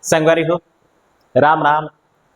संगवारी हो, राम राम,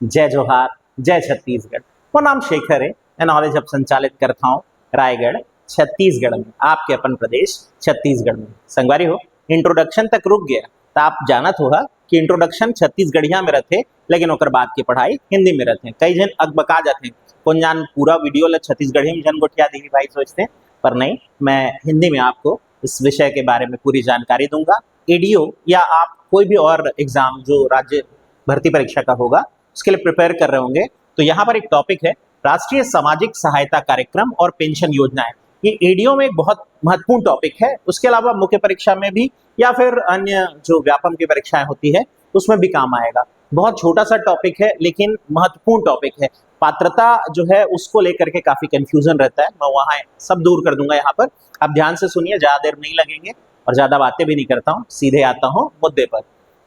जय जोहार, जय छत्तीसगढ़। वो नाम शेखर है, नॉलेज अब संचालित करता हूँ रायगढ़ छत्तीसगढ़ में, आपके अपन प्रदेश छत्तीसगढ़ में। संगवारी हो, इंट्रोडक्शन तक रुक गया तो आप जानत होगा कि इंट्रोडक्शन छत्तीसगढ़िया में रहते, लेकिन ओकर बाद की पढ़ाई हिंदी में रहते। कई जन अकबका जाते, कौन जान पूरा वीडियो ला छत्तीसगढ़ी में जन गोठिया दी भाई सोचते, पर नहीं, मैं हिंदी में आपको इस विषय के बारे में पूरी जानकारी दूंगा। एडीओ या आप कोई भी और एग्जाम जो राज्य भर्ती परीक्षा का होगा उसके लिए प्रिपेयर कर रहे होंगे, तो यहाँ पर एक टॉपिक है राष्ट्रीय सामाजिक सहायता कार्यक्रम और पेंशन योजनाएं। ये एडीओ में एक बहुत महत्वपूर्ण टॉपिक है। उसके अलावा मुख्य परीक्षा में भी या फिर अन्य जो व्यापम की परीक्षाएं होती है उसमें भी काम आएगा। बहुत छोटा सा टॉपिक है लेकिन महत्वपूर्ण टॉपिक है। पात्रता जो है उसको लेकर के काफी कंफ्यूजन रहता है, मैं वहां सब दूर कर दूंगा। यहाँ पर आप ध्यान से सुनिए, ज्यादा देर नहीं लगेंगे और ज्यादा बातें भी नहीं करता हूँ, सीधे आता हूँ मुद्दे पर।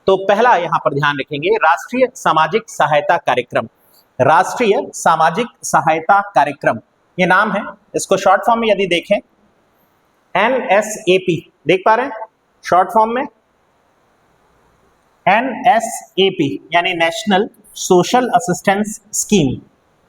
तो पहला यहाँ पर ध्यान रखेंगे, राष्ट्रीय सामाजिक सहायता कार्यक्रम। राष्ट्रीय सामाजिक सहायता कार्यक्रम ये नाम है। इसको शॉर्ट फॉर्म में यदि देखें NSAP, देख पा रहे हैं शॉर्ट फॉर्म में NSAP यानी नेशनल सोशल असिस्टेंस स्कीम,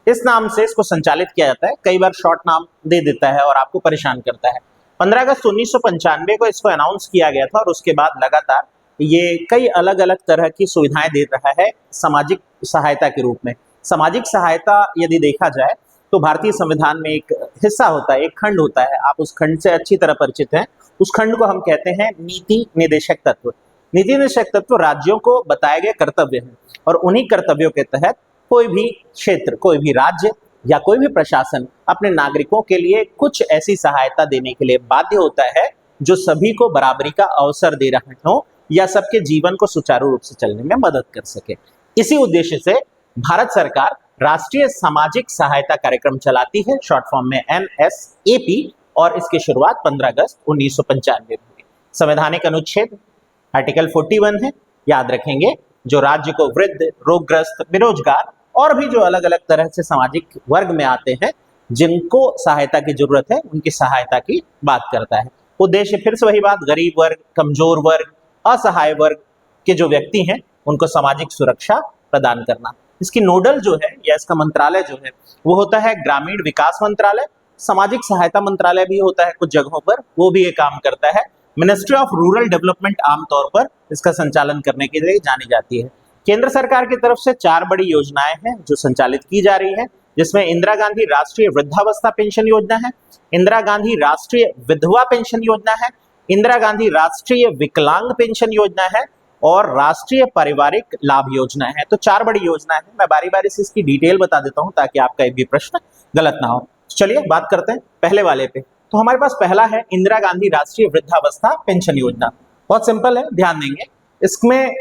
इस नाम से इसको संचालित किया जाता है। कई बार शॉर्ट नाम दे देता है और आपको परेशान करता है। 15 अगस्त 1995 को इसको अनाउंस किया गया था और उसके बाद लगातार ये कई अलग अलग तरह की सुविधाएं दे रहा है सामाजिक सहायता के रूप में। सामाजिक सहायता यदि देखा जाए तो भारतीय संविधान में एक हिस्सा होता है, एक खंड होता है, आप उस खंड से अच्छी तरह परिचित हैं। उस खंड को हम कहते हैं नीति निर्देशक तत्व। नीति निर्देशक तत्व राज्यों को बताए गए कर्तव्य हैं और उन्हीं कर्तव्यों के तहत कोई भी क्षेत्र, कोई भी राज्य या कोई भी प्रशासन अपने नागरिकों के लिए कुछ ऐसी सहायता देने के लिए बाध्य होता है जो सभी को बराबरी का अवसर दे रहे हो या सबके जीवन को सुचारू रूप से चलने में मदद कर सके। इसी उद्देश्य से भारत सरकार राष्ट्रीय सामाजिक सहायता कार्यक्रम चलाती है, शॉर्ट फॉर्म में NSAP, और इसकी शुरुआत 15 अगस्त 1995 में हुई। संवैधानिक अनुच्छेद आर्टिकल 41 है, याद रखेंगे, जो राज्य को वृद्ध, रोगग्रस्त, बेरोजगार और भी जो अलग अलग तरह से सामाजिक वर्ग में आते हैं जिनको सहायता की जरूरत है उनकी सहायता की बात करता है। उद्देश्य फिर से वही बात, गरीब वर्ग, कमजोर वर्ग, असहाय वर्ग के जो व्यक्ति हैं उनको सामाजिक सुरक्षा प्रदान करना। इसकी नोडल जो है या इसका मंत्रालय जो है वो होता है ग्रामीण विकास मंत्रालय। सामाजिक सहायता मंत्रालय भी होता है कुछ जगहों पर, वो भी ये काम करता है। मिनिस्ट्री ऑफ रूरल डेवलपमेंट आमतौर पर इसका संचालन करने के लिए जानी जाती है। केंद्र सरकार की तरफ से 4 बड़ी योजनाएं हैं जो संचालित की जा रही है, जिसमें इंदिरा गांधी राष्ट्रीय वृद्धावस्था पेंशन योजना है, इंदिरा गांधी राष्ट्रीय विधवा पेंशन योजना है, इंदिरा गांधी राष्ट्रीय विकलांग पेंशन योजना है और राष्ट्रीय पारिवारिक लाभ योजना है। तो 4 बड़ी योजना है। मैं बारी बारी से इसकी डिटेल बता देता हूं ताकि आपका एक भी प्रश्न गलत ना हो। चलिए बात करते हैं पहले वाले पे। तो हमारे पास पहला है इंदिरा गांधी राष्ट्रीय वृद्धावस्था पेंशन योजना। बहुत सिंपल है, ध्यान देंगे। इसमें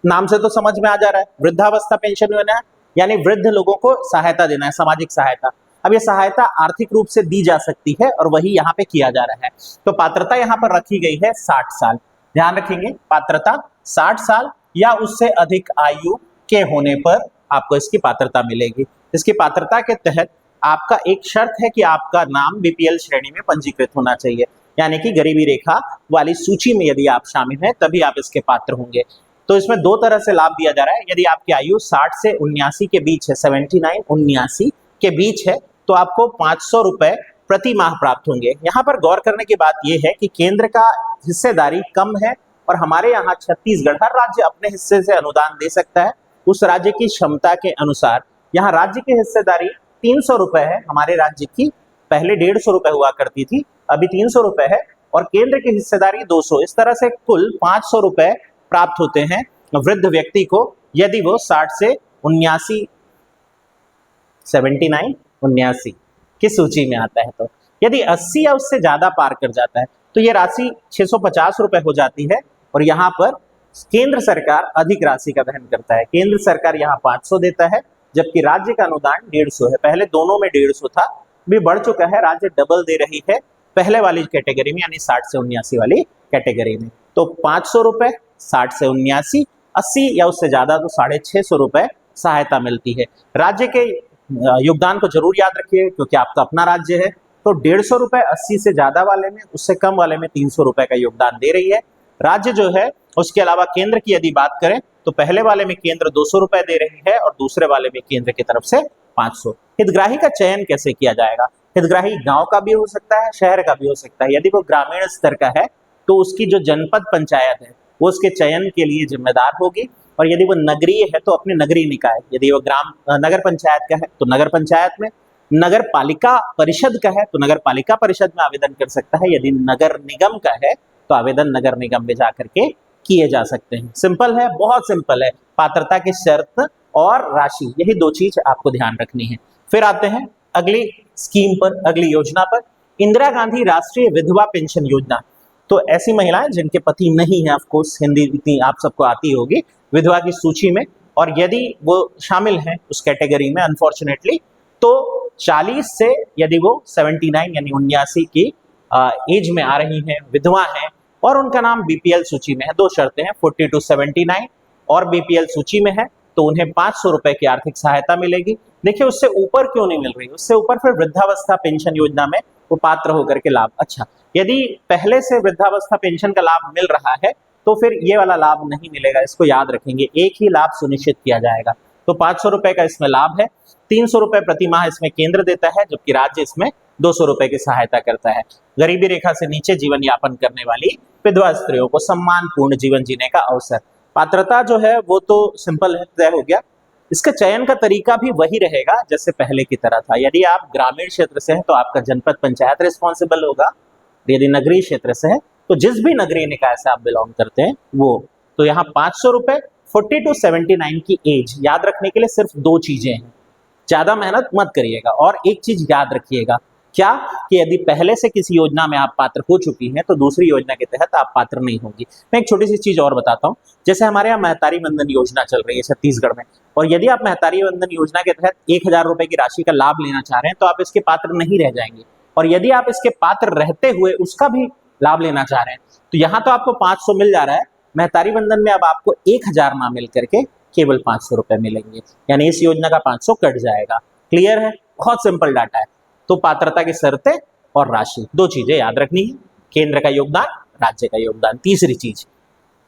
नाम से तो समझ में आ जा रहा है, वृद्धावस्था पेंशन योजना है यानी वृद्ध लोगों को सहायता देना है, सामाजिक सहायता। अब ये सहायता आर्थिक रूप से दी जा सकती है और वही यहाँ पे किया जा रहा है। तो पात्रता यहाँ पर रखी गई है 60 साल। ध्यान रखेंगे, पात्रता 60 साल या उससे अधिक आयु के होने पर आपको इसकी पात्रता मिलेगी। इसकी पात्रता के तहत आपका एक शर्त है कि आपका नाम बीपीएल श्रेणी में पंजीकृत होना चाहिए, यानी कि गरीबी रेखा वाली सूची में यदि आप शामिल हैं तभी आप इसके पात्र होंगे। तो इसमें 2 तरह से लाभ दिया जा रहा है। यदि आपकी आयु 60 से 79 के बीच है, 79-79 के बीच है, तो आपको 500 रुपए प्रति माह प्राप्त होंगे। यहाँ पर गौर करने की बात यह है कि केंद्र का हिस्सेदारी कम है और हमारे यहाँ छत्तीसगढ़, हर राज्य अपने हिस्से से अनुदान दे सकता है उस राज्य की क्षमता के अनुसार। यहाँ राज्य की हिस्सेदारी 300 रुपए है, हमारे राज्य की पहले 150 रुपए हुआ करती थी, अभी 300 रुपए है, और केंद्र की हिस्सेदारी 200। इस तरह से कुल 500 रुपए प्राप्त होते हैं वृद्ध व्यक्ति को यदि वो 60 से 79 79 की सूची में आता है। तो यदि 80 या उससे ज्यादा पार कर जाता है तो ये राशि 650 रुपए हो जाती है और यहाँ पर केंद्र सरकार अधिक राशि का वहन करता है। केंद्र सरकार यहाँ 500 देता है जबकि राज्य का अनुदान 150 है। पहले दोनों में 150 था, भी बढ़ चुका है, राज्य डबल दे रही है पहले वाली कैटेगरी में यानी 60 से 79 वाली कैटेगरी में। तो 500 रुपए 60 से 79, 80 या उससे ज्यादा तो 650 रुपए सहायता मिलती है। राज्य के योगदान को जरूर याद रखिए क्योंकि आपका अपना राज्य है। तो 150 रुपए 80 से ज्यादा वाले में, उससे कम वाले में 300 रुपए का योगदान दे रही है राज्य जो है। उसके अलावा केंद्र की यदि बात करें तो पहले वाले में केंद्र 200 रुपए दे रही है और दूसरे वाले में केंद्र की तरफ से 500। हितग्राही का चयन कैसे किया जाएगा? हितग्राही गांव का भी हो सकता है, शहर का भी हो सकता है। यदि वो ग्रामीण स्तर का है तो उसकी जो जनपद पंचायत है वो उसके चयन के लिए जिम्मेदार होगी, और यदि वो नगरीय है तो अपने नगरीय निकाय, यदि वो नगर पंचायत का है तो नगर पंचायत में, नगर पालिका परिषद का है तो नगर पालिका परिषद में आवेदन कर सकता है, यदि नगर निगम का है तो आवेदन नगर निगम में जाकर के किए जा सकते हैं। सिंपल है, बहुत सिंपल है। पात्रता की शर्त और राशि, यही दो चीज आपको ध्यान रखनी है। फिर आते हैं अगली स्कीम पर, अगली योजना पर, इंदिरा गांधी राष्ट्रीय विधवा पेंशन योजना। तो ऐसी महिलाएं जिनके पति नहीं है, ऑफ कोर्स हिंदी इतनी आप सबको आती होगी, विधवा की सूची में, और यदि वो शामिल हैं उस कैटेगरी में अनफॉर्चुनेटली, तो 40 से यदि वो 79 यानी 79 की एज में आ रही हैं, विधवा हैं, और उनका नाम बीपीएल सूची में है, दो शर्तें हैं, 40 to 79 और बीपीएल सूची में है, तो उन्हें 500 रुपए की आर्थिक सहायता मिलेगी। देखिए उससे ऊपर क्यों नहीं मिल रही, उससे ऊपर फिर वृद्धावस्था पेंशन योजना में वो पात्र होकर के लाभ। अच्छा, यदि पहले से वृद्धावस्था पेंशन का लाभ मिल रहा है तो फिर ये वाला लाभ नहीं मिलेगा, इसको याद रखेंगे। एक ही लाभ सुनिश्चित किया जाएगा। तो 500 रुपए का इसमें लाभ है, 300 रुपए प्रति माह इसमें केंद्र देता है, जबकि राज्य इसमें 200 रुपए की सहायता करता है। गरीबी रेखा से नीचे जीवन यापन करने वाली विधवा स्त्रियों को सम्मानपूर्ण जीवन जीने का अवसर। पात्रता जो है वो तो सिंपल है, तय हो गया। इसका चयन का तरीका भी वही रहेगा जैसे पहले की तरह था। यदि आप ग्रामीण क्षेत्र से हैं तो आपका जनपद पंचायत रिस्पॉन्सिबल होगा, यदि नगरीय क्षेत्र से है तो जिस भी नगरीय निकाय से आप बिलोंग करते हैं वो। तो यहाँ 500 रुपए, 40 to 79 की एज, याद रखने के लिए सिर्फ दो चीजें हैं, ज्यादा मेहनत मत करिएगा। और एक चीज याद रखिएगा, क्या कि यदि पहले से किसी योजना में आप पात्र हो चुकी हैं तो दूसरी योजना के तहत आप पात्र नहीं होंगी। मैं एक छोटी सी चीज और बताता हूँ, जैसे हमारे यहाँ महतारी वंदन योजना चल रही है छत्तीसगढ़ में, और यदि आप महतारी वंदन योजना के तहत 1000 रुपए की राशि का लाभ लेना चाह रहे हैं तो आप इसके पात्र नहीं रह जाएंगे, और यदि आप इसके पात्र रहते हुए उसका भी लाभ लेना चाह रहे हैं तो यहाँ तो आपको 500 मिल जा रहा है, महतारी वंदन में अब आपको 1000 ना मिल करके केवल 500 रुपए मिलेंगे, यानी इस योजना का 500 कट जाएगा। क्लियर है? बहुत सिंपल डाटा है। तो पात्रता की शर्तें और राशि, दो चीजें याद रखनी है, केंद्र का योगदान, राज्य का योगदान, तीसरी चीज।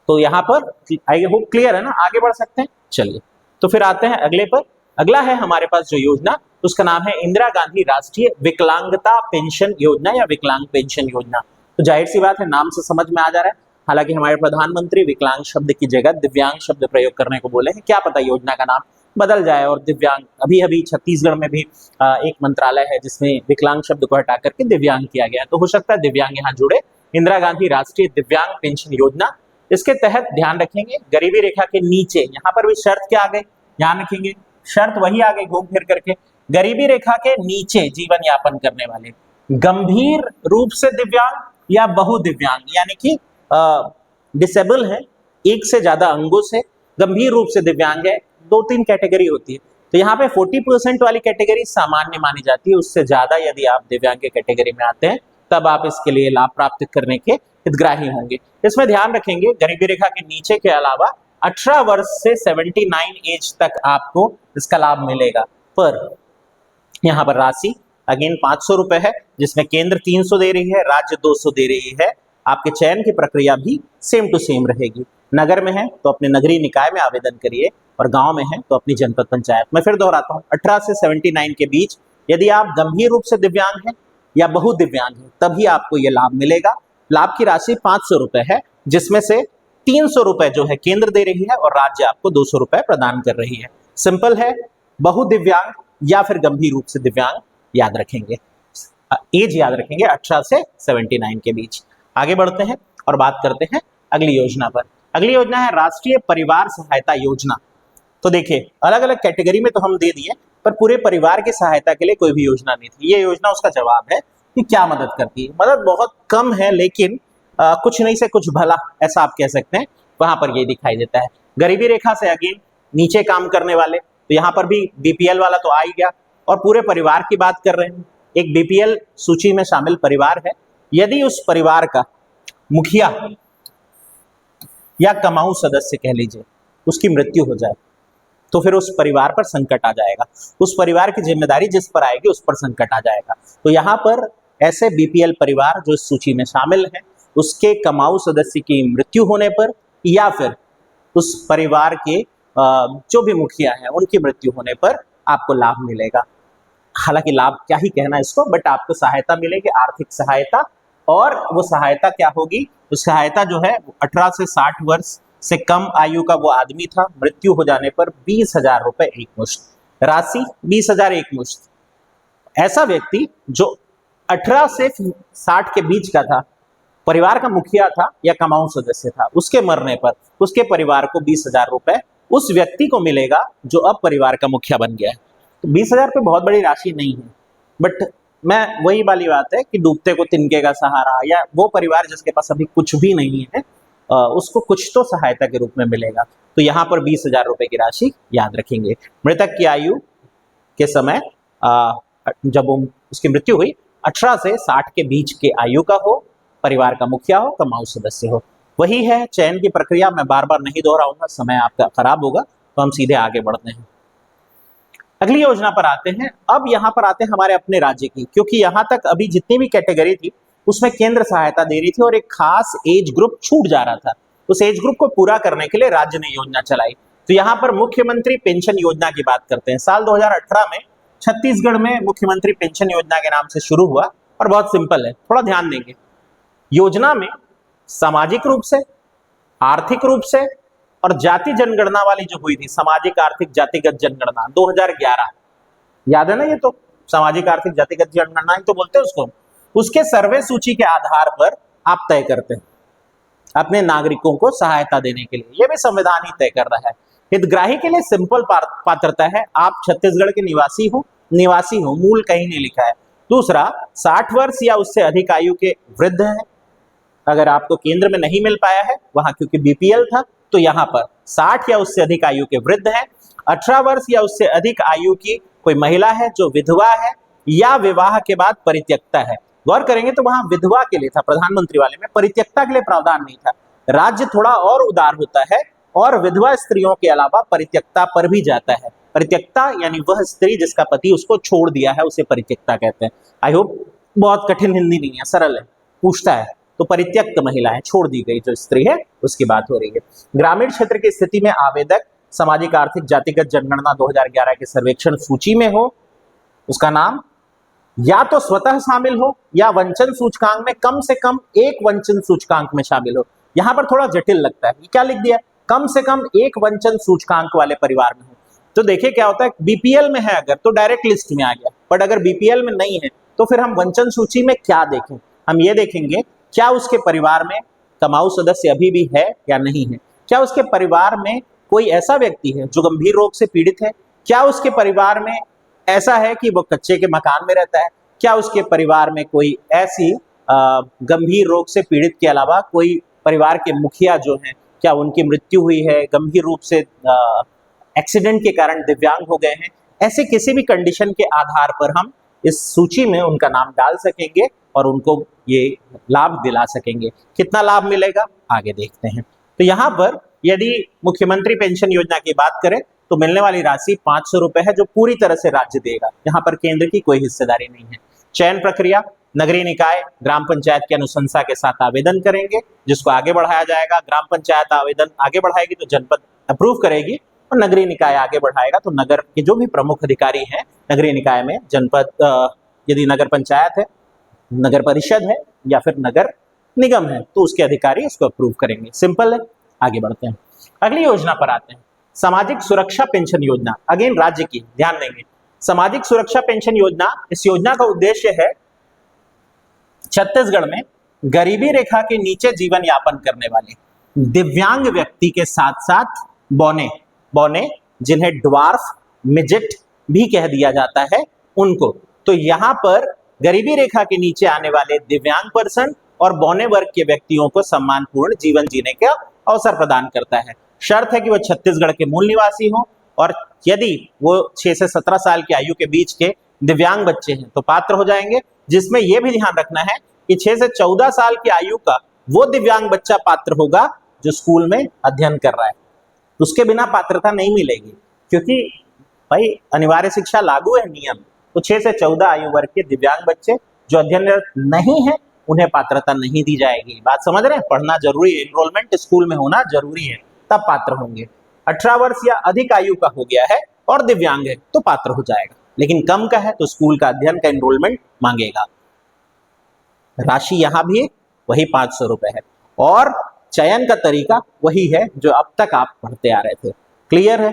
तो यहाँ पर आई होप क्लियर है ना, आगे बढ़ सकते हैं। चलिए तो फिर आते हैं अगले पर। अगला है हमारे पास जो योजना, उसका नाम है इंदिरा गांधी राष्ट्रीय विकलांगता पेंशन योजना या विकलांग पेंशन योजना। तो जाहिर सी बात है, नाम से समझ में आ जा रहा है। हालांकि हमारे प्रधानमंत्री विकलांग शब्द की जगह दिव्यांग शब्द प्रयोग करने को बोले हैं, क्या पता योजना का नाम बदल जाए और दिव्यांग, अभी छत्तीसगढ़ में भी एक मंत्रालय है जिसमें विकलांग शब्द को हटा करके दिव्यांग किया गया, तो हो सकता है दिव्यांग यहाँ जुड़े। इंदिरा गांधी राष्ट्रीय दिव्यांग पेंशन योजना, इसके तहत ध्यान रखेंगे गरीबी रेखा के नीचे, यहाँ पर भी शर्त क्या आ गई, ध्यान रखेंगे, शर्त वही आ गई घूम फिर करके, गरीबी रेखा के नीचे जीवन यापन करने वाले, गंभीर रूप से दिव्यांग या बहुदिव्यांग, यानी कि डिसेबल है, एक से ज्यादा अंगों से, गंभीर रूप से दिव्यांग है, 2-3 कैटेगरी होती है। तो यहाँ पे 40% वाली कैटेगरी सामान्य मानी जाती है, उससे ज्यादा यदि आप दिव्यांग के कैटेगरी में आते हैं तब आप इसके लिए लाभ प्राप्त करने के हितग्राही होंगे। इसमें ध्यान रखेंगे गरीबी रेखा के नीचे के अलावा 18 वर्ष से 79 एज तक आपको इसका लाभ मिलेगा। पर यहाँ पर राशि अगेन 500 रुपए है, जिसमें केंद्र 300 दे रही है, राज्य 200 दे रही है। आपके चयन की प्रक्रिया भी सेम टू सेम रहेगी। नगर में है तो अपने नगरीय निकाय में आवेदन करिए, और गांव में है तो अपनी जनपद पंचायत। मैं फिर दोहराता हूँ, 18 से 79 के बीच यदि आप गंभीर रूप से दिव्यांग हैं या बहुदिव्यांग हैं तभी आपको ये लाभ मिलेगा। लाभ की राशि 500 रुपए है, जिसमें से 300 रुपए जो है केंद्र दे रही है और राज्य आपको 200 रुपए प्रदान कर रही है। सिंपल है, बहुदिव्यांग या फिर गंभीर रूप से दिव्यांग याद रखेंगे, एज याद रखेंगे 18 से 79 के बीच। आगे बढ़ते हैं और बात करते हैं अगली योजना पर। अगली योजना है राष्ट्रीय परिवार सहायता योजना। तो देखिए अलग अलग कैटेगरी में तो हम दे दिए, पर पूरे परिवार की सहायता के लिए कोई भी योजना नहीं थी। ये योजना उसका जवाब है कि क्या मदद करती है। मदद बहुत कम है, लेकिन कुछ नहीं से कुछ भला, ऐसा आप कह सकते हैं। वहां पर ये दिखाई देता है गरीबी रेखा से अगेन नीचे काम करने वाले, तो यहाँ पर भी बीपीएल वाला तो आ ही गया, और पूरे परिवार की बात कर रहे हैं। एक बीपीएल सूची में शामिल परिवार है, यदि उस परिवार का मुखिया या कमाऊ सदस्य कह लीजिए उसकी मृत्यु हो जाए तो फिर उस परिवार पर संकट आ जाएगा, उस परिवार की जिम्मेदारी जिस पर आएगी उस पर संकट आ जाएगा। तो यहाँ पर ऐसे बीपीएल परिवार जो इस सूची में शामिल है, उसके कमाऊ सदस्य की मृत्यु होने पर या फिर उस परिवार के जो भी मुखिया है उनकी मृत्यु होने पर आपको लाभ मिलेगा। हालांकि लाभ क्या ही कहना इसको, बट आपको सहायता मिलेगी, आर्थिक सहायता। और वो सहायता क्या होगी? उस सहायता जो है 18 से 60 वर्ष से कम आयु का वो आदमी था, मृत्यु हो जाने पर 20,000 रुपए एक मुश्त, राशि 20,000 एक मुश्त। ऐसा व्यक्ति जो 18 से 60 के बीच का था, परिवार का मुखिया था या कमाऊ सदस्य था, उसके मरने पर उसके परिवार को 20,000 रुपए उस व्यक्ति को मिलेगा जो अब परिवार का मुखिया बन गया है। तो 20,000 रुपये बहुत बड़ी राशि नहीं है, बट मैं वही वाली बात है कि डूबते को तिनके का सहारा, या वो परिवार जिसके पास अभी कुछ भी नहीं है उसको कुछ तो सहायता के रूप में मिलेगा। तो यहाँ पर 20,000 रुपए की राशि याद रखेंगे। मृतक की आयु के समय जब उसकी मृत्यु हुई 18 से 60 के बीच के आयु का हो, परिवार का मुखिया हो, कमाऊ सदस्य हो। वही है चयन की प्रक्रिया, मैं बार बार नहीं दोहराऊंगा, समय आपका खराब होगा, तो हम सीधे आगे बढ़ते हैं। अगली योजना पर आते हैं। अब यहाँ पर आते हैं हमारे अपने राज्य की, क्योंकि यहाँ तक अभी जितनी भी कैटेगरी थी उसमें केंद्र सहायता दे रही थी और एक खास एज ग्रुप छूट जा रहा था। उस एज ग्रुप को पूरा करने के लिए राज्य ने योजना चलाई। तो यहाँ पर मुख्यमंत्री पेंशन योजना की बात करते हैं। साल 2018 में छत्तीसगढ़ में मुख्यमंत्री पेंशन योजना के नाम से शुरू हुआ और बहुत सिंपल है, थोड़ा ध्यान देंगे। योजना में सामाजिक रूप से, आर्थिक रूप से और जाति जनगणना वाली जो हुई थी, सामाजिक आर्थिक जातिगत जनगणना 2011, याद है ना? ये तो सामाजिक आर्थिक जातिगत जनगणना ही तो बोलते हैं उसको। उसके सर्वे सूची के आधार पर आप तय करते हैं अपने नागरिकों को सहायता देने के लिए। यह भी संविधान ही तय कर रहा है। हितग्राही के लिए सिंपल पात्रता है, आप छत्तीसगढ़ के निवासी हो, मूल कहीं नहीं लिखा है। दूसरा, 60 वर्ष या उससे अधिक आयु के वृद्ध हैं। अगर आपको केंद्र में नहीं मिल पाया है वहां, क्योंकि बीपीएल था, तो यहाँ पर 60 या उससे अधिक आयु के वृद्ध हैं। 18 वर्ष या उससे अधिक आयु की कोई महिला है जो विधवा है या विवाह के बाद परित्यक्ता है। गौर करेंगे तो वहां विधवा के लिए था, प्रधानमंत्री वाले में परित्यक्ता के लिए प्रावधान नहीं था। राज्य थोड़ा और उदार होता है और विधवा स्त्रियों के अलावा परित्यक्ता पर भी जाता है। परित्यक्ता यानी वह स्त्री जिसका पति उसको छोड़ दिया है, उसे परित्यक्ता कहते हैं। आई होप बहुत कठिन हिंदी नहीं है, सरल है, पूछता है। तो परित्यक्त महिलाएं, छोड़ दी गई जो स्त्री है, उसकी बात हो रही है। ग्रामीण क्षेत्र की स्थिति में आवेदक सामाजिक आर्थिक जातिगत जनगणना 2011 के सर्वेक्षण सूची में हो, उसका नाम या तो स्वतः शामिल हो या वंचन सूचकांक में कम से कम एक वंचन सूचकांक में शामिल हो। यहां पर थोड़ा जटिल लगता है, क्या लिख दिया? कम से कम एक वंचन सूचकांक वाले परिवार में हो। तो देखिए क्या होता है, बीपीएल में है अगर तो डायरेक्ट लिस्ट में आ गया, बट अगर बीपीएल में नहीं है तो फिर हम वंचन सूची में क्या देखें? हम ये देखेंगे क्या उसके परिवार में कमाऊ सदस्य अभी भी है या नहीं है, क्या उसके परिवार में कोई ऐसा व्यक्ति है जो गंभीर रोग से पीड़ित है, क्या उसके परिवार में ऐसा है कि वो कच्चे के मकान में रहता है, क्या उसके परिवार में कोई ऐसी गंभीर रोग से पीड़ित के अलावा कोई परिवार के मुखिया जो हैं, क्या उनकी मृत्यु हुई है, गंभीर रूप से एक्सीडेंट के कारण दिव्यांग हो गए हैं। ऐसे किसी भी कंडीशन के आधार पर हम इस सूची में उनका नाम डाल सकेंगे और उनको ये लाभ दिला सकेंगे। कितना लाभ मिलेगा आगे देखते हैं। तो यहाँ पर यदि मुख्यमंत्री पेंशन योजना की बात करें तो मिलने वाली राशि 500 रुपए है, जो पूरी तरह से राज्य देगा। यहाँ पर केंद्र की कोई हिस्सेदारी नहीं है। चयन प्रक्रिया, नगरीय निकाय ग्राम पंचायत की अनुशंसा के साथ आवेदन करेंगे, जिसको आगे बढ़ाया जाएगा। ग्राम पंचायत आवेदन आगे बढ़ाएगी तो जनपद अप्रूव करेगी और नगरीय निकाय आगे बढ़ाएगा तो नगर के जो भी प्रमुख अधिकारी हैं नगरीय निकाय में, जनपद यदि नगर पंचायत है, नगर परिषद है या फिर नगर निगम है, तो उसके अधिकारी इसको अप्रूव करेंगे। सिंपल है, आगे बढ़ते हैं। अगली योजना पर आते हैं, सामाजिक सुरक्षा पेंशन योजना। अगेन राज्य की, ध्यान देंगे। सामाजिक सुरक्षा पेंशन योजना, इस योजना का उद्देश्य है छत्तीसगढ़ में गरीबी रेखा के नीचे जीवन यापन करने वाले दिव्यांग व्यक्ति के साथ साथ बौने जिन्हें ड्वार्फ, मिजिट भी कह दिया जाता है, उनको। तो यहाँ पर गरीबी रेखा के नीचे आने वाले दिव्यांग पर्सन और बौने वर्ग के व्यक्तियों को सम्मानपूर्ण जीवन जीने का अवसर प्रदान करता है। शर्त है कि वह छत्तीसगढ़ के मूल निवासी हो और यदि वो 6 से 17 साल की आयु के बीच के दिव्यांग बच्चे हैं तो पात्र हो जाएंगे। जिसमें यह भी ध्यान रखना है कि 6 से 14 साल की आयु का वो दिव्यांग बच्चा पात्र होगा जो स्कूल में अध्ययन कर रहा है, उसके बिना पात्रता नहीं मिलेगी, क्योंकि भाई अनिवार्य शिक्षा लागू है नियम। तो 6 से 14 आयु वर्ग के दिव्यांग बच्चे जो अध्ययनरत नहीं है उन्हें पात्रता नहीं दी जाएगी। बात समझ रहे हैं? पढ़ना जरूरी है, एनरोलमेंट स्कूल में होना जरूरी है। तब पात्र होंगे। 18 वर्ष या अधिक आयु का हो गया है और दिव्यांग है तो पात्र हो जाएगा, लेकिन कम का है तो स्कूल का अध्ययन का एनरोलमेंट मांगेगा। राशि यहां भी वही 500 रुपए है और चयन का तरीका वही है जो अब तक आप पढ़ते आ रहे थे। क्लियर है?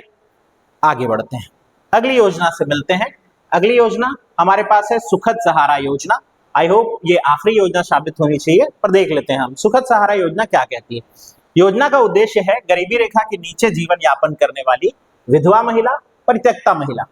आगे बढ़ते हैं, अगली योजना से मिलते हैं। अगली योजना हमारे पास है सुखद सहारा योजना। आई होप ये आखिरी योजना साबित होनी चाहिए, पर देख लेते हैं हम सुखद सहारा योजना क्या कहती है। योजना का उद्देश्य है गरीबी रेखा के नीचे जीवन यापन करने वाली विधवा महिला, परित्यक्ता महिला,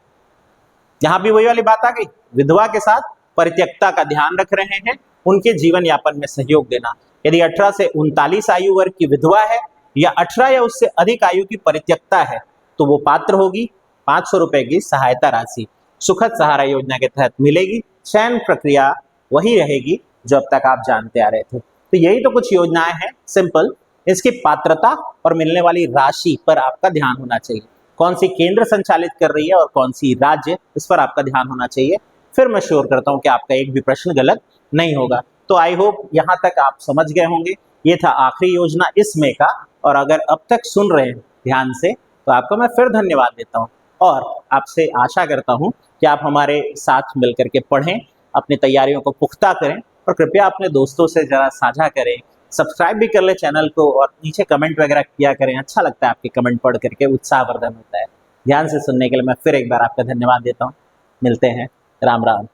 यहां भी वही वाली बात आ गई, विधवा के साथ परित्यक्ता का ध्यान रख रहे हैं, उनके जीवन यापन में सहयोग देना। यदि 18 से 39 आयु वर्ग की विधवा है या 18 या उससे अधिक आयु की परित्यक्ता है तो वो पात्र होगी। 500 रुपए की सहायता राशि सुखद सहारा योजना के तहत मिलेगी। चयन प्रक्रिया वही रहेगी जो अब तक आप जानते आ रहे थे। तो यही तो कुछ योजनाएं हैं सिंपल। इसकी पात्रता और मिलने वाली राशि पर आपका ध्यान होना चाहिए। कौन सी केंद्र संचालित कर रही है और कौन सी राज्य, इस पर आपका ध्यान होना चाहिए। फिर मैं श्योर करता हूं कि आपका एक भी प्रश्न गलत नहीं होगा। तो आई होप यहां तक आप समझ गए होंगे। ये था आखिरी योजना इस मई का, और अगर अब तक सुन रहे हैं ध्यान से तो आपको मैं फिर धन्यवाद देता हूं और आपसे आशा करता हूं कि आप हमारे साथ मिलकर के पढ़ें, अपनी तैयारियों को पुख्ता करें और कृपया अपने दोस्तों से जरा साझा करें। सब्सक्राइब भी कर ले चैनल को और नीचे कमेंट वगैरह किया करें। अच्छा लगता है आपके कमेंट पढ़ करके, उत्साहवर्धन होता है। ध्यान से सुनने के लिए मैं फिर एक बार आपका धन्यवाद देता हूँ। मिलते हैं। राम राम।